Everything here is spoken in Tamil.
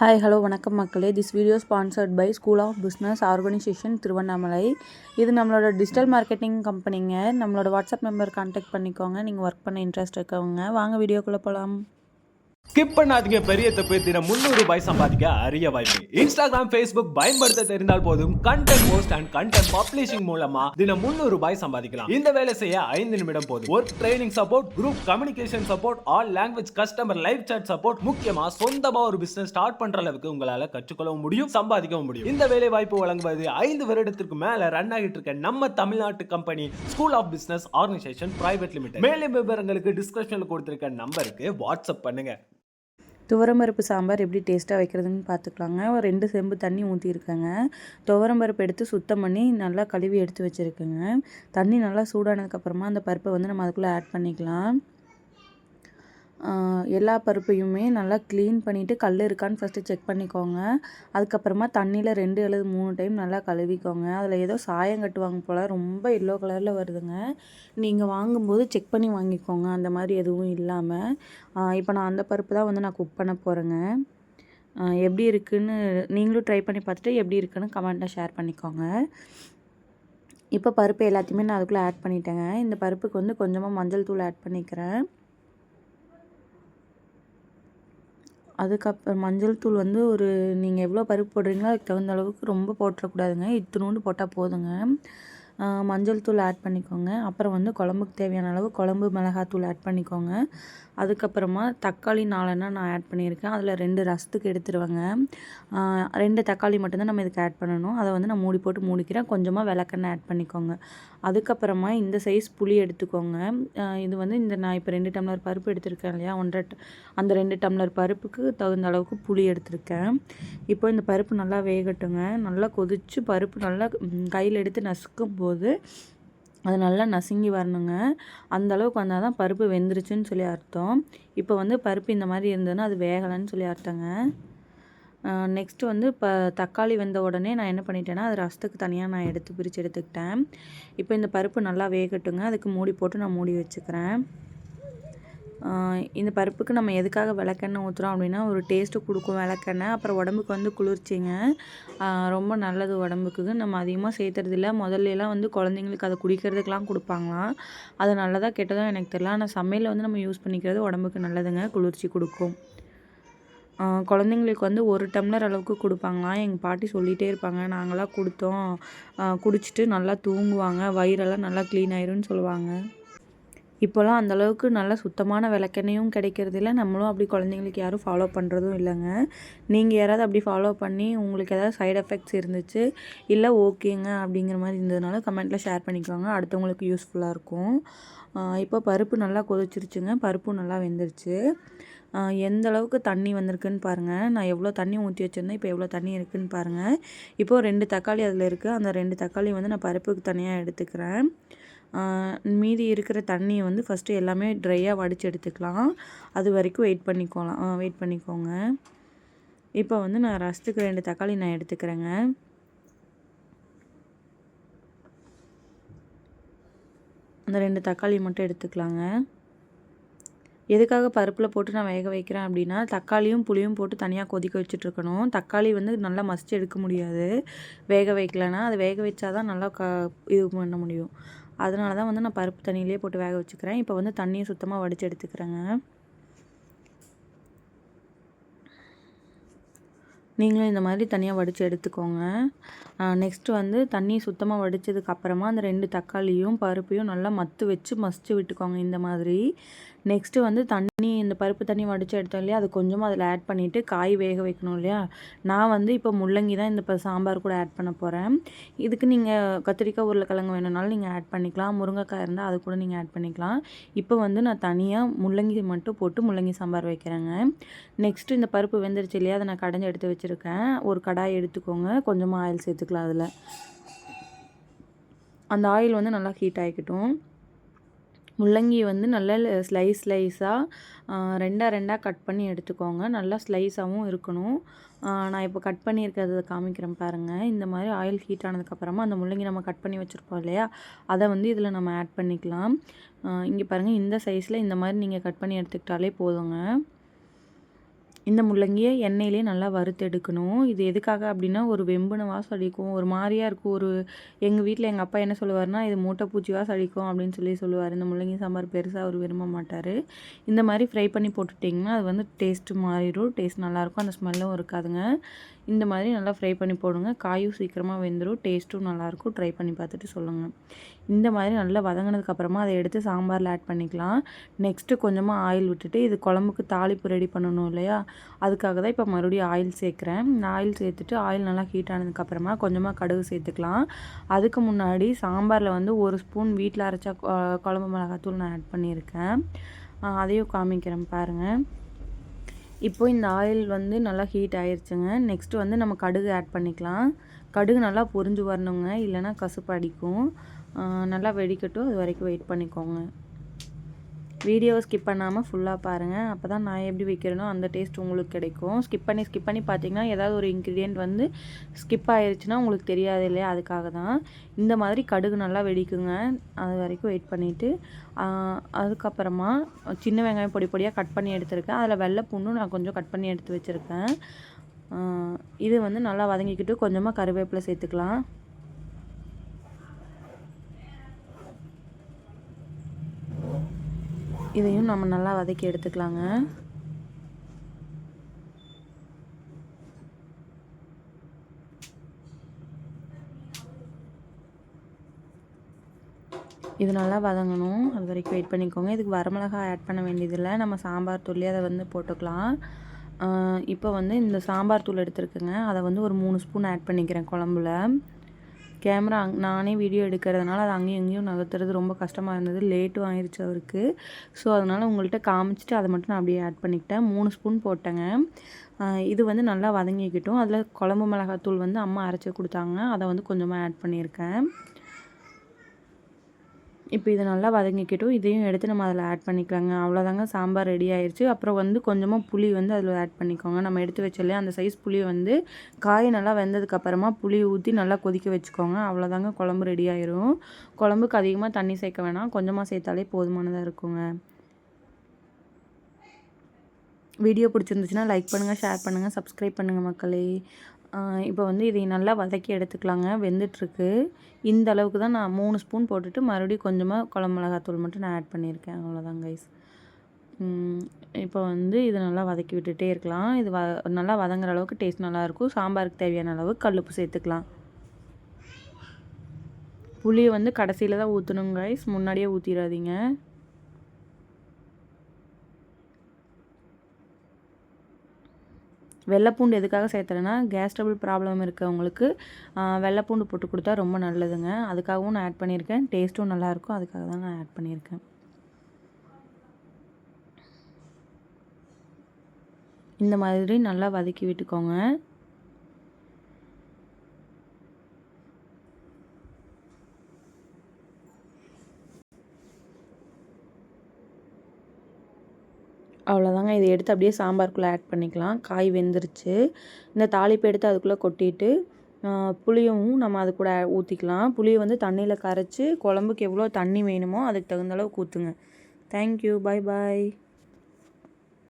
ஹாய் ஹலோ வணக்கம் மக்களே. This video sponsored by school of business organisation Tiruvannamalai. இது நம்மளோட டிஜிட்டல் மார்க்கெட்டிங் கம்பெனிங்க. நம்மளோட வாட்ஸ்அப் நம்பர் கான்டாக்ட் பண்ணிக்கோங்க நீங்கள் ஒர்க் பண்ண இன்ட்ரெஸ்ட் இருக்கவங்க. வாங்க வீடியோக்குள்ளே போகலாம். ஸ்கிப் பண்ணாதீங்க. பெரிய தப்பு. தினம் 300 ரூபாய் சம்பாதிக்க அரிய வாய்ப்பு. இன்ஸ்டாகிராம், ஃபேஸ்புக் பயன்படுத்த தெரிந்தால் போதும் content post and content publishing மூலமா தினம் 300 ரூபாய் சம்பாதிக்கலாம். இந்த வேலை செய்ய 5 நிமிடம் போதும். Work training support, group communication support, all language customer live chat support, முக்கியமா சொந்தமா ஒரு பிசினஸ் ஸ்டார்ட் பண்ற அளவுக்கு உங்களால கற்றுக்கொள்ளவும் முடியும், சம்பாதிக்கவும் முடியும். இந்த வேலை வாய்ப்பு வழங்குவது 5 வருடத்திற்கு மேல ரன் ஆகிட்டு இருக்க நம்ம தமிழ்நாட்டு company school of business organisation private limited. மேலும் விவரங்களுக்கு டிஸ்கிரிப்ஷன்ல கொடுத்திருக்க நம்பருக்கு வாட்ஸ்அப் பண்ணுங்க. துவரம்பருப்பு சாம்பார் எப்படி டேஸ்ட்டாக வைக்கிறதுன்னு பார்த்துக்கலாங்க. ஒரு 2 செம்பு தண்ணி ஊற்றிருக்கேங்க. துவரம்பருப்பு எடுத்து சுத்தம் பண்ணி நல்லா கழுவி எடுத்து வச்சுருக்கேங்க. தண்ணி நல்லா சூடானதுக்கப்புறமா அந்த பருப்பை வந்து நம்ம அதுக்குள்ளே ஆட் பண்ணிக்கலாம். எல்லா பருப்பையுமே நல்லா க்ளீன் பண்ணிவிட்டு கல் இருக்கான்னு ஃபஸ்ட்டு செக் பண்ணிக்கோங்க. அதுக்கப்புறமா தண்ணியில் 2 அல்லது 3 டைம் நல்லா கழுவிக்கோங்க. அதில் ஏதோ சாயம் கட்டுவாங்க போல், ரொம்ப எல்லோ கலரில் வருதுங்க. நீங்கள் வாங்கும்போது செக் பண்ணி வாங்கிக்கோங்க, அந்த மாதிரி எதுவும் இல்லாமல். இப்போ நான் அந்த பருப்பு தான் வந்து நான் குக் பண்ண போகிறேங்க. எப்படி இருக்குதுன்னு நீங்களும் ட்ரை பண்ணி பார்த்துட்டு எப்படி இருக்குன்னு கமெண்ட்டில் ஷேர் பண்ணிக்கோங்க. இப்போ பருப்பு எல்லாத்தையுமே நான் அதுக்குள்ளே ஆட் பண்ணிட்டேங்க. இந்த பருப்புக்கு வந்து கொஞ்சமாக மஞ்சள் தூள் ஆட் பண்ணிக்கிறேன். அதுக்கப்புறம் மஞ்சள் தூள் வந்து நீங்கள் எவ்வளோ பருப்பு போடுறீங்களோ அதுக்கு தகுந்த அளவுக்கு ரொம்ப போட்டுறக்கூடாதுங்க. இத்தினூண்டு போட்டால் போதுங்க. மஞ்சள் தூள் ஆட் பண்ணிக்கோங்க. அப்புறம் வந்து குழம்புக்கு தேவையான அளவு குழம்பு மிளகாத்தூள் ஆட் பண்ணிக்கோங்க. அதுக்கப்புறமா தக்காளி 4 நான் ஆட் பண்ணியிருக்கேன். அதில் 2 ரசத்துக்கு எடுத்துருவேங்க. 2 தக்காளி மட்டும்தான் நம்ம இதுக்கு ஆட் பண்ணணும். அதை வந்து நான் மூடி போட்டு மூடிக்கிறேன். கொஞ்சமாக விளக்கெண்ணெய் ஆட் பண்ணிக்கோங்க. அதுக்கப்புறமா இந்த சைஸ் புளி எடுத்துக்கோங்க. இது வந்து நான் இப்போ 2 டம்ளர் பருப்பு எடுத்திருக்கேன் இல்லையா, அந்த 2 டம்ளர் பருப்புக்கு தகுந்த அளவுக்கு புளி எடுத்திருக்கேன். இப்போ இந்த பருப்பு நல்லா வேகட்டுங்க. நல்லா கொதித்து பருப்பு நல்லா கையில் எடுத்து நசுக்கும் போது அது நல்லா நசுங்கி வரணுங்க. அந்த அளவுக்கு வந்தால் தான் பருப்பு வெந்துருச்சுன்னு சொல்லி அர்த்தம். இப்போ வந்து பருப்பு இந்த மாதிரி இருந்ததுன்னா அது வேகலைன்னு சொல்லி அர்த்தங்க. நெக்ஸ்ட்டு வந்து தக்காளி வெந்த உடனே நான் என்ன பண்ணிட்டேன்னா அது ரசத்துக்கு தனியாக நான் பிரித்து எடுத்துக்கிட்டேன். இப்போ இந்த பருப்பு நல்லா வேகட்டுங்க. அதுக்கு மூடி போட்டு நான் மூடி வச்சுக்கிறேன். இந்த பருப்புக்கு நம்ம எதுக்காக விளக்கெண்ணெய் ஊற்றுறோம் அப்படின்னா, ஒரு டேஸ்ட்டு கொடுக்கும் விளக்கெண்ணெய். அப்புறம் உடம்புக்கு வந்து குளிர்ச்சிங்க. ரொம்ப நல்லது உடம்புக்கு. நம்ம அதிகமாக சேர்த்துறதில்ல. முதல்லலாம் வந்து குழந்தைங்களுக்கு அதை குடிக்கிறதுக்கெலாம் கொடுப்பாங்களாம். அது நல்லதா கெட்டதோ எனக்கு தெரியல. ஆனால் சமையலில் வந்து நம்ம யூஸ் பண்ணிக்கிறது உடம்புக்கு நல்லதுங்க, குளிர்ச்சி கொடுக்கும். குழந்தைங்களுக்கு வந்து 1 டம்ளர் அளவுக்கு கொடுப்பாங்களாம். எங்கள் பாட்டி சொல்லிகிட்டே இருப்பாங்க. நாங்களாம் கொடுத்தோம், குடிச்சிட்டு நல்லா தூங்குவாங்க, வயிறெல்லாம் நல்லா க்ளீன் ஆயிரும்னு சொல்லுவாங்க. இப்போலாம் அந்தளவுக்கு நல்ல சுத்தமான விளக்கெண்ணையும் கிடைக்கிறதில்ல. நம்மளும் அப்படி குழந்தைங்களுக்கு யாரும் ஃபாலோ பண்ணுறதும் இல்லைங்க. நீங்கள் யாராவது அப்படி ஃபாலோ பண்ணி உங்களுக்கு ஏதாவது சைட் எஃபெக்ட்ஸ் இருந்துச்சு, இல்லை ஓகேங்க அப்படிங்கிற மாதிரி இருந்ததுனால கமெண்ட்டில் ஷேர் பண்ணிக்கோங்க. அடுத்தவங்களுக்கு யூஸ்ஃபுல்லாக இருக்கும். இப்போ பருப்பு நல்லா கொதிச்சிருச்சுங்க. பருப்பும் நல்லா வெந்துருச்சு. எந்த அளவுக்கு தண்ணி வந்திருக்குன்னு பாருங்கள். நான் எவ்வளோ தண்ணி ஊற்றி வச்சுருந்தேன், இப்போ எவ்வளோ தண்ணி இருக்குதுன்னு பாருங்கள். இப்போது 2 தக்காளி அதில் இருக்குது. அந்த 2 தக்காளி வந்து நான் பருப்புக்கு தனியாக எடுத்துக்கிறேன். மீதி இருக்கிற தண்ணியை வந்து ஃபஸ்ட்டு எல்லாமே ட்ரையாக வடித்து எடுத்துக்கலாம். அது வரைக்கும் வெயிட் பண்ணிக்கோங்க. இப்போ வந்து நான் ரசத்துக்கு 2 தக்காளி நான் எடுத்துக்கிறேங்க. அந்த 2 தக்காளி மட்டும் எடுத்துக்கலாங்க. எதுக்காக பருப்பில் போட்டு நான் வேக வைக்கிறேன் அப்படின்னா, தக்காளியும் புளியும் போட்டு தனியாக கொதிக்க வச்சுட்ருக்கணும். தக்காளி வந்து நல்லா மசிச்சு எடுக்க முடியாது வேக வைக்கலைன்னா. அது வேக வச்சா தான் நல்லா இது பண்ண முடியும். அதனால தான் வந்து நான் பருப்பு தண்ணியிலே போட்டு வேக வச்சுக்கிறேன். இப்போ வந்து தண்ணியை சுத்தமாக வடித்து எடுத்துக்கிறேங்க. நீங்களும் இந்த மாதிரி தனியாக வடித்து எடுத்துக்கோங்க. நெக்ஸ்ட்டு வந்து தண்ணி சுத்தமாக வடித்ததுக்கப்புறமா அந்த 2 தக்காளியும் பருப்பையும் நல்லா மசிச்சு விட்டுக்கோங்க இந்த மாதிரி. நெக்ஸ்ட்டு வந்து இந்த பருப்பு தண்ணி வடித்து எடுத்தோம் இல்லையா, அது கொஞ்சமாக அதில் ஆட் பண்ணிவிட்டு காய் வேக வைக்கணும் இல்லையா. நான் வந்து இப்போ முள்ளங்கி தான் இந்த சாம்பார் கூட ஆட் பண்ண போகிறேன். இதுக்கு நீங்கள் கத்திரிக்காய், உருளைக்கிழங்கு வேணும்னாலும் நீங்கள் ஆட் பண்ணிக்கலாம். முருங்கைக்காய் இருந்தால் அது கூட நீங்கள் ஆட் பண்ணிக்கலாம். இப்போ வந்து நான் தனியாக முள்ளங்கி மட்டும் போட்டு முள்ளங்கி சாம்பார் வைக்கிறேங்க. நெக்ஸ்ட்டு இந்த பருப்பு வெந்துருச்சு இல்லையா, அதை நான் கடைஞ்சி எடுத்து வச்சுருக்கேன். ஒரு கடாய் எடுத்துக்கோங்க. கொஞ்சமாக ஆயில் சேர்த்துக்கலாம் அதில். அந்த ஆயில் வந்து நல்லா ஹீட் ஆகிக்கட்டும். முள்ளங்கி வந்து நல்லா ஸ்லைஸாக 2 கட் பண்ணி எடுத்துக்கோங்க. நல்லா ஸ்லைஸாகவும் இருக்கணும். நான் இப்போ கட் பண்ணியிருக்கிறத காமிக்கிறேன் பாருங்கள். இந்த மாதிரி ஆயில் ஹீட் ஆனதுக்கப்புறமா அந்த முள்ளங்கி நம்ம கட் பண்ணி வச்சுருப்போம் இல்லையா, அதை வந்து இதில் நம்ம ஆட் பண்ணிக்கலாம். இங்கே பாருங்கள், இந்த சைஸில் இந்த மாதிரி நீங்கள் கட் பண்ணி எடுத்துக்கிட்டாலே போதுங்க. இந்த முள்ளங்கியை எண்ணெயிலே நல்லா வறுத்தெடுக்கணும். இது எதுக்காக அப்படின்னா ஒரு வெம்புன வாசம் அடிக்கும், ஒரு மாதிரியாக இருக்கும். எங்கள் வீட்டில் எங்கள் அப்பா என்ன சொல்லுவார்னா, இது மூட்டைப்பூச்சி வாசம் அடிக்கும் அப்படின்னு சொல்லுவார். இந்த முள்ளங்கி சாம்பார் பெருசாக அவர் விரும்ப மாட்டார். இந்த மாதிரி ஃப்ரை பண்ணி போட்டுட்டிங்கன்னா அது வந்து டேஸ்ட்டு மாறிடும், டேஸ்ட் நல்லாயிருக்கும், அந்த ஸ்மெல்லும் இருக்காதுங்க. இந்த மாதிரி நல்லா ஃப்ரை பண்ணி போடுங்க. காயும் சீக்கிரமாக வெந்துடும், டேஸ்ட்டும் நல்லாயிருக்கும். ட்ரை பண்ணி பார்த்துட்டு சொல்லுங்கள். இந்த மாதிரி நல்லா வதங்கினதுக்கப்புறமா அதை எடுத்து சாம்பாரில் ஆட் பண்ணிக்கலாம். நெக்ஸ்ட்டு கொஞ்சமாக ஆயில் விட்டுட்டு இது குழம்புக்கு தாளிப்பு ரெடி பண்ணணும் இல்லையா, அதுக்காக தான் இப்போ மறுபடியும் ஆயில் சேர்க்குறேன். ஆயில் சேர்த்துட்டு ஆயில் நல்லா ஹீட் ஆனதுக்கப்புறமா கொஞ்சமாக கடுகு சேர்த்துக்கலாம். அதுக்கு முன்னாடி சாம்பாரில் வந்து 1 ஸ்பூன் வீட்டில் அரைச்ச குழம்பு மிளகாத்தூள் நான் ஆட் பண்ணியிருக்கேன். அதையும் காமிக்கிறேன் பாருங்கள். இப்போ இந்த ஆயில் வந்து நல்லா ஹீட் ஆயிடுச்சுங்க. நெக்ஸ்ட்டு வந்து நம்ம கடுகு ஆட் பண்ணிக்கலாம். கடுகு நல்லா பொரிஞ்சு வரணுங்க, இல்லைன்னா கசப்பு அடிக்கும். நல்லா வெடிக்கட்டும், அது வரைக்கும் வெயிட் பண்ணிக்கோங்க. வீடியோவை ஸ்கிப் பண்ணாமல் ஃபுல்லாக பாருங்கள். அப்போ தான் நான் எப்படி வைக்கிறேனோ அந்த டேஸ்ட் உங்களுக்கு கிடைக்கும். ஸ்கிப் பண்ணி பார்த்தீங்கன்னா ஏதாவது ஒரு இன்க்ரீடியன்ட் வந்து ஸ்கிப் ஆயிடுச்சுன்னா உங்களுக்கு தெரியாது இல்லையா, அதுக்காக தான். இந்த மாதிரி கடுகு நல்லா வெடிக்குங்க, அது வரைக்கும் வெயிட் பண்ணிவிட்டு அதுக்கப்புறமா சின்ன வெங்காயம் பொடி பொடியாக கட் பண்ணி எடுத்துருக்கேன். அதில் வெள்ளை பூண்டும் நான் கொஞ்சம் கட் பண்ணி எடுத்து வச்சுருக்கேன். இது வந்து நல்லா வதங்கிக்கிட்டு கொஞ்சமாக கருவேப்பிலை சேர்த்துக்கலாம். இதையும் நம்ம நல்லா வதக்கி எடுத்துக்கலாங்க. இது நல்லா வதங்கணும், அது வரைக்கும் வெயிட் பண்ணிக்கோங்க. இதுக்கு வரமிளகாய் ஆட் பண்ண வேண்டியதில்லை, நம்ம சாம்பார் தூள்லேயே அதை வந்து போட்டுக்கலாம். இப்போ வந்து இந்த சாம்பார் தூள் எடுத்துருக்குங்க, அதை வந்து ஒரு 3 ஸ்பூன் ஆட் பண்ணிக்கிறேன் குழம்புல. கேமரா நானே வீடியோ எடுக்கிறதுனால அது அங்கேயும் இங்கேயும் நகர்த்துறது ரொம்ப கஷ்டமாக இருந்தது, லேட்டும் ஆயிடுச்சு அவருக்கு. ஸோ அதனால் உங்கள்கிட்ட காமிச்சிட்டு அதை மட்டும் நான் அப்படியே ஆட் பண்ணிக்கிட்டேன். 3 ஸ்பூன் போட்டேங்க. இது வந்து நல்லா வதங்கிக்கிட்டும். அதில் குழம்பு மிளகாத்தூள் வந்து அம்மா அரைச்சி கொடுத்தாங்க, அதை வந்து கொஞ்சமாக ஆட் பண்ணியிருக்கேன். இப்போ இது நல்லா வதங்கிக்கிட்டும். இதையும் எடுத்து நம்ம அதில் ஆட் பண்ணிக்கலாங்க. அவ்வளோதாங்க, சாம்பார் ரெடி ஆயிடுச்சு. அப்புறம் வந்து கொஞ்சமாக புளி வந்து அதில் ஆட் பண்ணிக்கோங்க. நம்ம எடுத்து வச்சோல்லையா அந்த சைஸ் புளியை வந்து காய் நல்லா வெந்ததுக்கப்புறமா புளி ஊற்றி நல்லா கொதிக்க வச்சுக்கோங்க. அவ்வளோதாங்க, குழம்பு ரெடி ஆயிரும். குழம்புக்கு அதிகமாக தண்ணி சேர்க்க வேணாம், கொஞ்சமாக சேர்த்தாலே போதுமானதாக இருக்குங்க. வீடியோ பிடிச்சிருந்துச்சுன்னா லைக் பண்ணுங்கள், ஷேர் பண்ணுங்கள், சப்ஸ்கிரைப் பண்ணுங்கள் மக்களே. இப்போ வந்து இதை நல்லா வதக்கி எடுத்துக்கலாங்க. வெந்துட்டுருக்கு. இந்த அளவுக்கு தான் நான் 3 ஸ்பூன் போட்டுட்டு மறுபடியும் கொஞ்சமாக குழம்பு மிளகாத்தூள் மட்டும் நான் ஆட் பண்ணியிருக்கேன். அவ்வளோதான் கைஸ். இப்போ வந்து இதை நல்லா வதக்கி விட்டுட்டே இருக்கலாம். இது நல்லா வதங்குற அளவுக்கு டேஸ்ட் நல்லாயிருக்கும். சாம்பாருக்கு தேவையான அளவு கல்லுப்பு சேர்த்துக்கலாம். புளியை வந்து கடைசியில் தான் ஊற்றணுங்க கைஸ், முன்னாடியே ஊற்றிடாதீங்க. வெள்ளைப்பூண்டு எதுக்காக சேர்த்துறேன்னா, கேஸ் ட்ரபிள் ப்ராப்ளம் இருக்கவங்களுக்கு வெள்ளைப்பூண்டு போட்டு கொடுத்தா ரொம்ப நல்லதுங்க. அதுக்காகவும் நான் ஆட் பண்ணியிருக்கேன். டேஸ்ட்டும் நல்லாயிருக்கும், அதுக்காக தான் நான் ஆட் பண்ணியிருக்கேன். இந்த மாதிரி நல்லா வதக்கி விட்டுக்கோங்க. அவ்வளோதாங்க, இதை எடுத்து அப்படியே சாம்பாருக்குள்ளே ஆட் பண்ணிக்கலாம். காய் வெந்துருச்சு. இந்த தாளிப்பு எடுத்து அதுக்குள்ளே கொட்டிட்டு புளியும் நம்ம அது கூட ஊற்றிக்கலாம். புளியை வந்து தண்ணியில் கரைச்சி குழம்புக்கு எவ்வளோ தண்ணி வேணுமோ அதுக்கு தகுந்த அளவுக்கு ஊற்றுங்க. தேங்க்யூ, பாய் பாய்.